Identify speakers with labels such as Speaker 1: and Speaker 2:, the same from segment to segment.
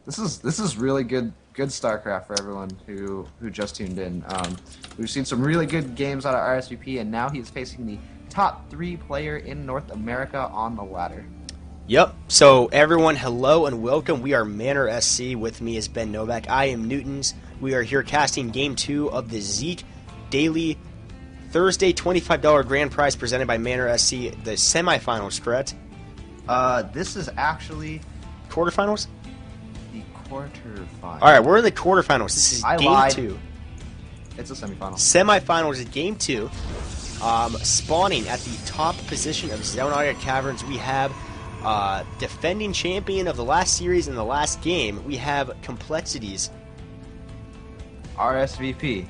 Speaker 1: This is really good StarCraft for everyone who just tuned in. We've seen some really good games out of RSVP, and now he's facing the top 3 player in North America on the ladder.
Speaker 2: Yep. So everyone, hello and welcome. We are MannerSC. With me is Ben Novak. I am Newtons. We are here casting Game 2 of the Zeek Daily Thursday $25 grand prize presented by MannerSC. The semifinals, correct?
Speaker 1: This is actually
Speaker 2: Quarterfinals?
Speaker 1: the quarterfinals.
Speaker 2: All right, we're in the quarterfinals. This is
Speaker 1: I
Speaker 2: Game
Speaker 1: lied.
Speaker 2: 2.
Speaker 1: It's a semifinal.
Speaker 2: Semifinals is Game 2. Spawning at the top position of Zeonaga Caverns, we have defending champion of the last series and the last game. We have Complexities.
Speaker 1: RSVP.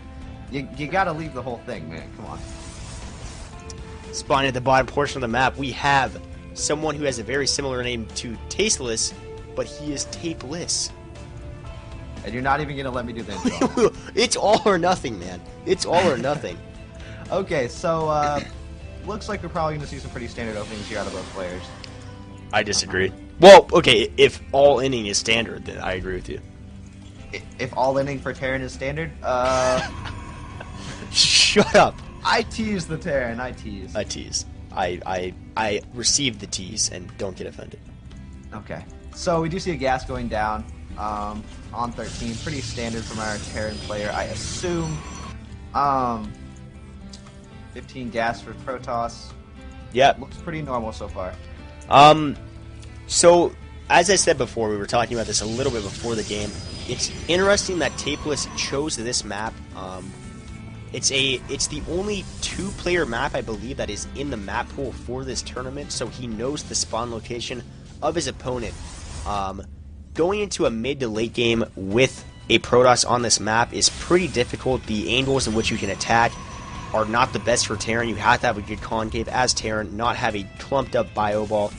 Speaker 1: You gotta leave the whole thing, man. Come on.
Speaker 2: Spawning at the bottom portion of the map, we have someone who has a very similar name to Tasteless, but he is tapeless.
Speaker 1: And you're not even gonna let me do the intro.
Speaker 2: It's all or nothing, man. It's all or nothing.
Speaker 1: Okay, so looks like we're probably gonna see some pretty standard openings here out of both players.
Speaker 2: I disagree. Well, okay, if all inning is standard, then I agree with you.
Speaker 1: If all inning for Terran is standard,
Speaker 2: Shut up.
Speaker 1: I tease the Terran. I tease.
Speaker 2: I tease. I receive the tease and don't get offended.
Speaker 1: Okay, so we do see a gas going down on 13. Pretty standard from our Terran player, I assume. 15 gas for Protoss.
Speaker 2: Yep.
Speaker 1: Looks pretty normal so far.
Speaker 2: So, as I said before, we were talking about this a little bit before the game. It's interesting that Tapeless chose this map. It's the only 2-player map, I believe, that is in the map pool for this tournament, so he knows the spawn location of his opponent. Going into a mid to late game with a Protoss on this map is pretty difficult. The angles in which you can attack are not the best for Terran. You have to have a good concave as Terran, not have a clumped up bio ball.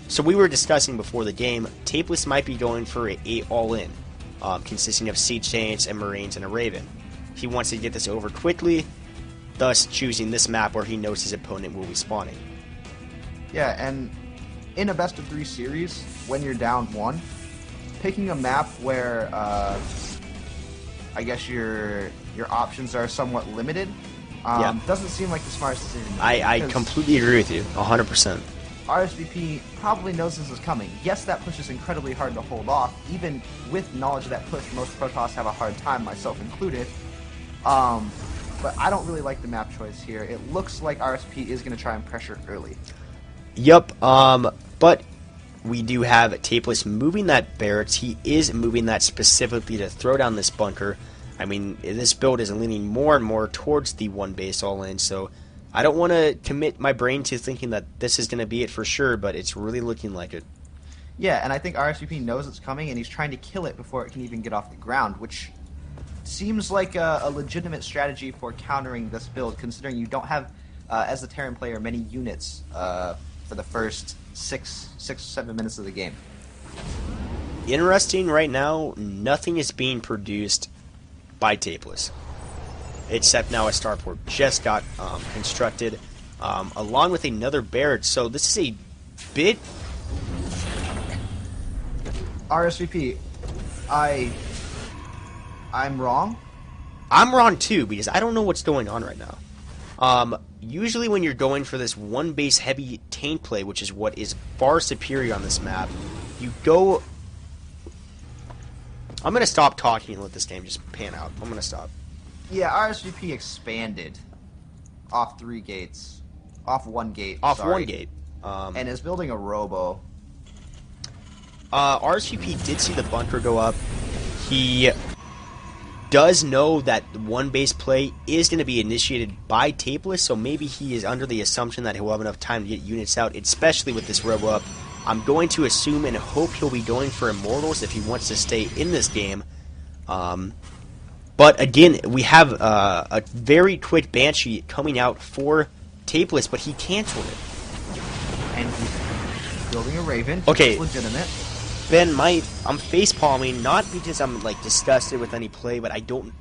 Speaker 2: So we were discussing before the game, Tapeless might be going for a all-in, consisting of Siege Saints and Marines and a Raven. He wants to get this over quickly, thus choosing this map where he knows his opponent will be spawning.
Speaker 1: Yeah, and in a best of 3 series, when you're down 1, picking a map where I guess your options are somewhat limited doesn't seem like the smartest decision.
Speaker 2: I completely agree with you, 100%.
Speaker 1: RSVP probably knows this is coming. Yes, that push is incredibly hard to hold off. Even with knowledge of that push, most Protoss have a hard time, myself included. But I don't really like the map choice here. It looks like RSVP is going to try and pressure early.
Speaker 2: Yep, but we do have Tapeless moving that Barracks. He is moving that specifically to throw down this bunker. I mean, this build is leaning more and more towards the 1 base all-in, so I don't want to commit my brain to thinking that this is going to be it for sure, but it's really looking like it.
Speaker 1: Yeah, and I think RSVP knows it's coming, and he's trying to kill it before it can even get off the ground, which seems like a legitimate strategy for countering this build, considering you don't have, as a Terran player, many units for the first 6-7 minutes of the game.
Speaker 2: Interesting right now, nothing is being produced by Tapeless, except now a starport just got constructed, along with another Barrett. So this is a bit...
Speaker 1: RSVP, I'm wrong?
Speaker 2: I'm wrong too, because I don't know what's going on right now. Usually when you're going for this 1 base heavy taint play, which is what is far superior on this map, you go... I'm going to stop talking and let this game just pan out. I'm going to stop.
Speaker 1: Yeah, RSVP expanded off 3 gates. Off 1 gate,
Speaker 2: Off
Speaker 1: sorry.
Speaker 2: 1 gate.
Speaker 1: And is building a robo.
Speaker 2: RSVP did see the bunker go up. He does know that 1 base play is going to be initiated by Tapeless, so maybe he is under the assumption that he'll have enough time to get units out, especially with this robo up. I'm going to assume and hope he'll be going for Immortals if he wants to stay in this game. But again, we have a very quick Banshee coming out for Tapeless, but he canceled it.
Speaker 1: And he's building a Raven, which
Speaker 2: Okay.
Speaker 1: is legitimate.
Speaker 2: Ben, I'm face palming not because I'm like disgusted with any play, but I don't.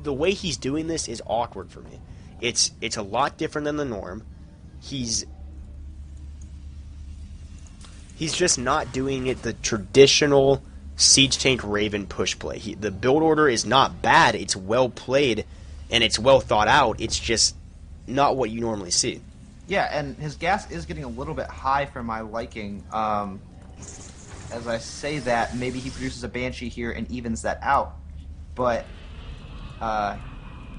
Speaker 2: The way he's doing this is awkward for me. It's a lot different than the norm. He's just not doing it the traditional Siege Tank Raven push play. The build order is not bad. It's well played, and it's well thought out. It's just not what you normally see.
Speaker 1: Yeah, and his gas is getting a little bit high for my liking. As I say that, maybe he produces a Banshee here and evens that out. But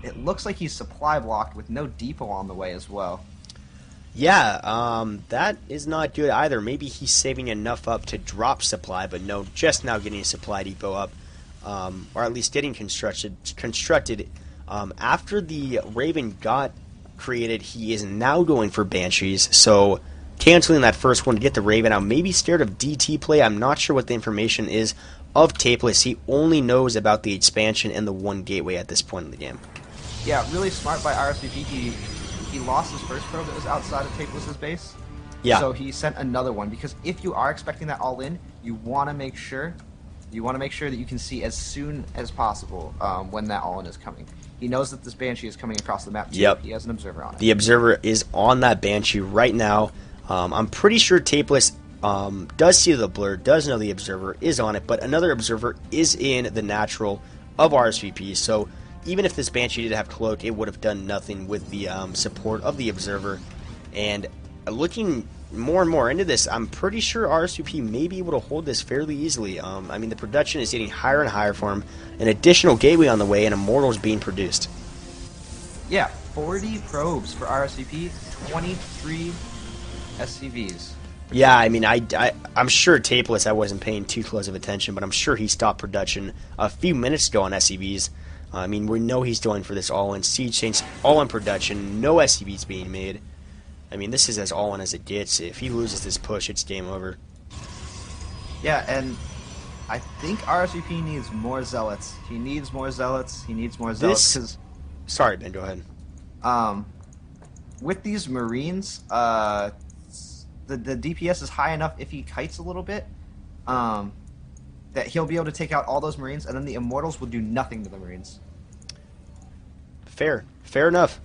Speaker 1: it looks like he's supply blocked with no depot on the way as well.
Speaker 2: Yeah, that is not good either. Maybe he's saving enough up to drop supply, but no, just now getting a supply depot up, or at least getting constructed. After the Raven got created, he is now going for Banshees, so canceling that first one to get the Raven out. Maybe scared of DT play. I'm not sure what the information is of Tapeless. He only knows about the expansion and the one gateway at this point in the game.
Speaker 1: Yeah, really smart by RSVP. He lost his first probe that was outside of Tapeless's base.
Speaker 2: Yeah.
Speaker 1: So he sent another one, because if you are expecting that all in, you want to make sure that you can see as soon as possible when that all in is coming. He knows that this Banshee is coming across the map too.
Speaker 2: Yep.
Speaker 1: He has an observer on it.
Speaker 2: The observer is on that Banshee right now. I'm pretty sure Tapeless does see the blur, does know the observer is on it, but another observer is in the natural of RSVP, so even if this Banshee did have Cloak, it would have done nothing with the support of the observer. And looking more and more into this, I'm pretty sure RSVP may be able to hold this fairly easily. I mean, the production is getting higher and higher for him. An additional gateway on the way, and Immortals being produced.
Speaker 1: Yeah, 40 probes for RSVP, 23 SCVs.
Speaker 2: Yeah, I mean, I'm sure Tapeless, I wasn't paying too close of attention, but I'm sure he stopped production a few minutes ago on SCVs. I mean, we know he's going for this all-in Siege Tanks, all-in production, no SCVs being made. I mean, this is as all-in as it gets. If he loses this push, it's game over.
Speaker 1: Yeah, and I think RSVP needs more Zealots. He needs more Zealots. Because
Speaker 2: sorry, Ben, go ahead.
Speaker 1: With these Marines, the DPS is high enough if he kites a little bit, that he'll be able to take out all those Marines, and then the Immortals will do nothing to the Marines.
Speaker 2: Fair enough.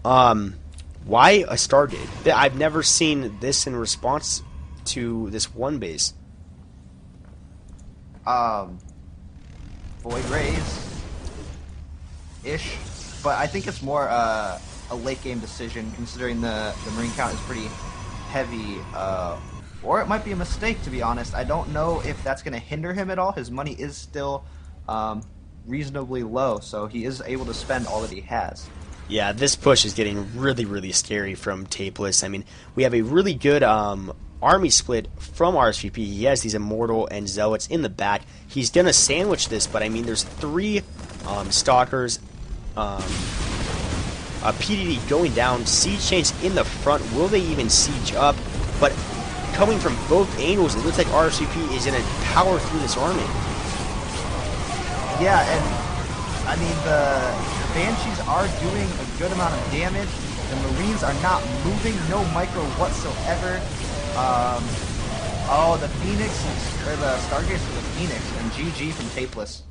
Speaker 2: Why a Stargate? I've never seen this in response to this one base.
Speaker 1: Void Rays ish, but I think it's more a late game decision, considering the Marine count is pretty heavy, or it might be a mistake, to be honest. I don't know if that's going to hinder him at all. His money is still reasonably low, so he is able to spend all that he has.
Speaker 2: Yeah, this push is getting really, really scary from Tapeless. I mean, we have a really good army split from RSVP. He has these Immortal and Zealots in the back. He's going to sandwich this, but I mean, there's 3 Stalkers, a PDD going down, Siege Chains in the front. Will they even siege up? But coming from both angles, it looks like RSVP is going to power through this army.
Speaker 1: Yeah, and I mean, the Banshees are doing a good amount of damage. The Marines are not moving, no micro whatsoever. Oh, the Phoenix, or the Stargates for the Phoenix, and GG from Tapeless.